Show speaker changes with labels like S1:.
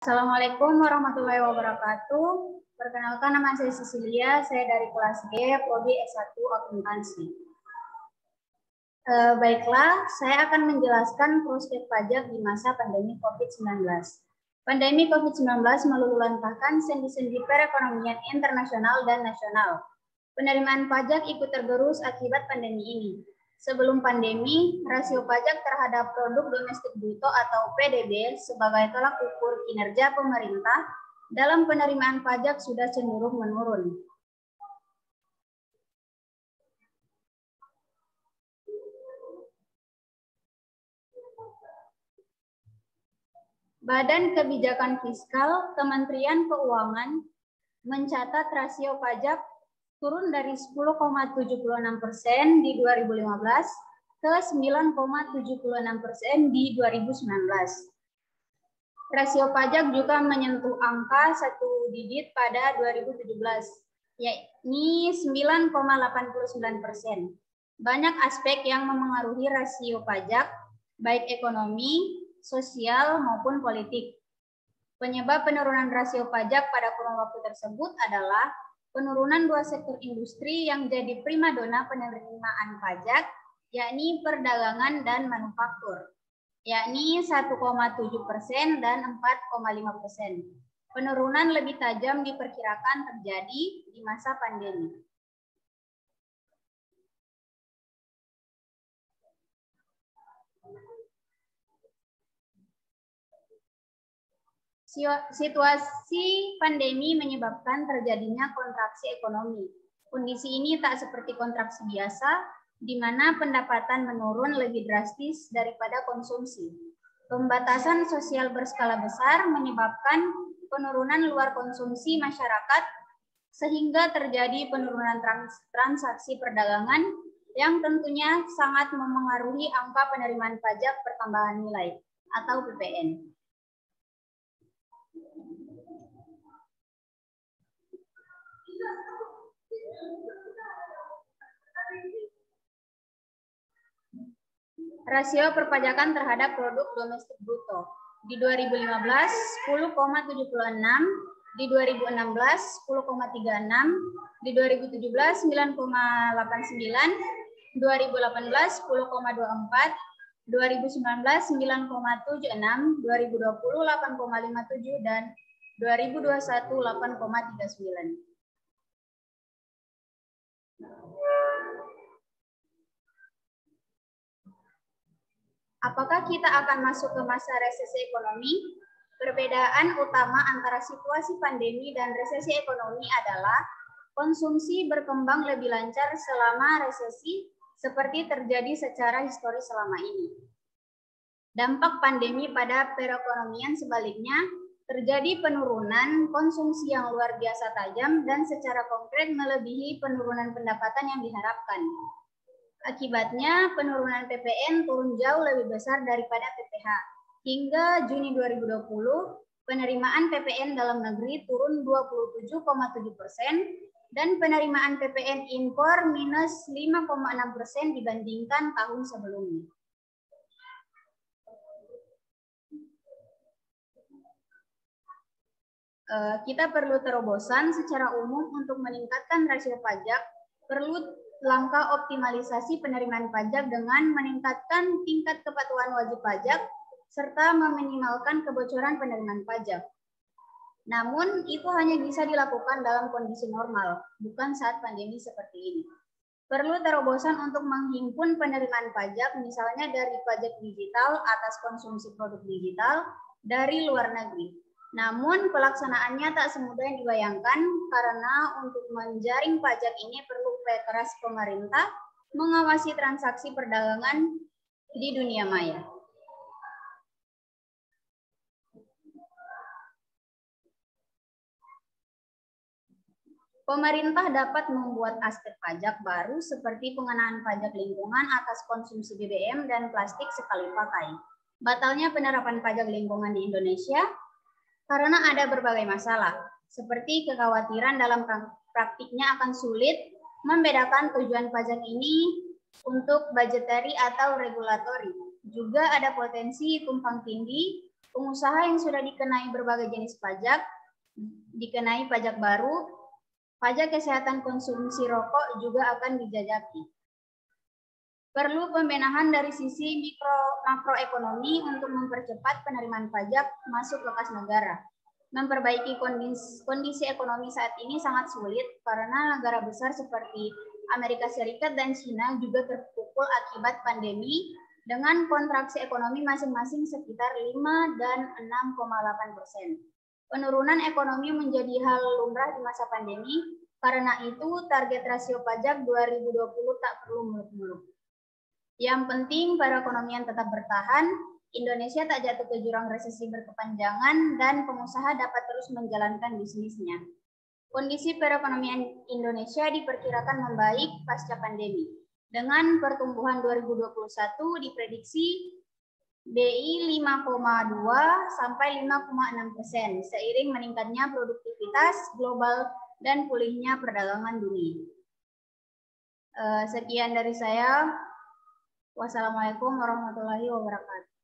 S1: Assalamualaikum warahmatullahi wabarakatuh. Perkenalkan, nama saya Cecilia, saya dari kelas G, Prodi S1 Akuntansi. Baiklah, saya akan menjelaskan prospek pajak di masa pandemi COVID-19. Pandemi COVID-19 meluluhlantahkan sendi-sendi perekonomian internasional dan nasional. Penerimaan pajak ikut tergerus akibat pandemi ini. Sebelum pandemi, rasio pajak terhadap produk domestik bruto atau PDB sebagai tolak ukur kinerja pemerintah dalam penerimaan pajak sudah cenderung menurun. Badan Kebijakan Fiskal Kementerian Keuangan mencatat rasio pajak turun dari 10,76% di 2015 ke 9,76% di 2019. Rasio pajak juga menyentuh angka satu digit pada 2017, yakni 9,89%. Banyak aspek yang memengaruhi rasio pajak, baik ekonomi, sosial, maupun politik. Penyebab penurunan rasio pajak pada kurun waktu tersebut adalah penurunan dua sektor industri yang jadi primadona penerimaan pajak, yakni perdagangan dan manufaktur, yakni 1,7% dan 4,5%. Penurunan lebih tajam diperkirakan terjadi di masa pandemi. Situasi pandemi menyebabkan terjadinya kontraksi ekonomi. Kondisi ini tak seperti kontraksi biasa, di mana pendapatan menurun lebih drastis daripada konsumsi. Pembatasan sosial berskala besar menyebabkan penurunan luar konsumsi masyarakat, sehingga terjadi penurunan transaksi perdagangan yang tentunya sangat memengaruhi angka penerimaan pajak pertambahan nilai atau PPN. Rasio perpajakan terhadap produk domestik bruto di 2015 10,76, di 2016 10,36, di 2017 9,89, 2018 10,24, 2019 9,76, 2020 8,57 dan 2021 8,39. Apakah kita akan masuk ke masa resesi ekonomi? Perbedaan utama antara situasi pandemi dan resesi ekonomi adalah konsumsi berkembang lebih lancar selama resesi seperti terjadi secara historis selama ini. Dampak pandemi pada perekonomian sebaliknya, terjadi penurunan konsumsi yang luar biasa tajam dan secara konkret melebihi penurunan pendapatan yang diharapkan. Akibatnya, penurunan PPN turun jauh lebih besar daripada PPH. Hingga Juni 2020, penerimaan PPN dalam negeri turun 27,7% dan penerimaan PPN impor minus 5,6% dibandingkan tahun sebelumnya. Kita perlu terobosan secara umum untuk meningkatkan rasio pajak, perlu langkah optimalisasi penerimaan pajak dengan meningkatkan tingkat kepatuhan wajib pajak serta meminimalkan kebocoran penerimaan pajak. Namun, itu hanya bisa dilakukan dalam kondisi normal, bukan saat pandemi seperti ini. Perlu terobosan untuk menghimpun penerimaan pajak, misalnya dari pajak digital atas konsumsi produk digital dari luar negeri. Namun pelaksanaannya tak semudah yang dibayangkan karena untuk menjaring pajak ini perlu upaya keras pemerintah mengawasi transaksi perdagangan di dunia maya. Pemerintah dapat membuat aspek pajak baru seperti pengenaan pajak lingkungan atas konsumsi BBM dan plastik sekali pakai. Batalnya penerapan pajak lingkungan di Indonesia karena ada berbagai masalah, seperti kekhawatiran dalam praktiknya akan sulit membedakan tujuan pajak ini untuk budgetary atau regulatory. Juga ada potensi tumpang tindih Pengusaha yang sudah dikenai berbagai jenis pajak, dikenai pajak baru, pajak kesehatan konsumsi rokok juga akan dijajaki. Perlu pembenahan dari sisi makroekonomi untuk mempercepat penerimaan pajak masuk ke kas negara. Memperbaiki kondisi ekonomi saat ini sangat sulit karena negara besar seperti Amerika Serikat dan China juga terpukul akibat pandemi dengan kontraksi ekonomi masing-masing sekitar 5 dan 6,8%. Penurunan ekonomi menjadi hal lumrah di masa pandemi, karena itu target rasio pajak 2020 tak perlu muluk-muluk. Yang penting perekonomian tetap bertahan, Indonesia tak jatuh ke jurang resesi berkepanjangan, dan pengusaha dapat terus menjalankan bisnisnya. Kondisi perekonomian Indonesia diperkirakan membaik pasca pandemi. Dengan pertumbuhan 2021 diprediksi BI 5,2 sampai 5,6%, seiring meningkatnya produktivitas global dan pulihnya perdagangan dunia. Sekian dari saya. Wassalamualaikum warahmatullahi wabarakatuh.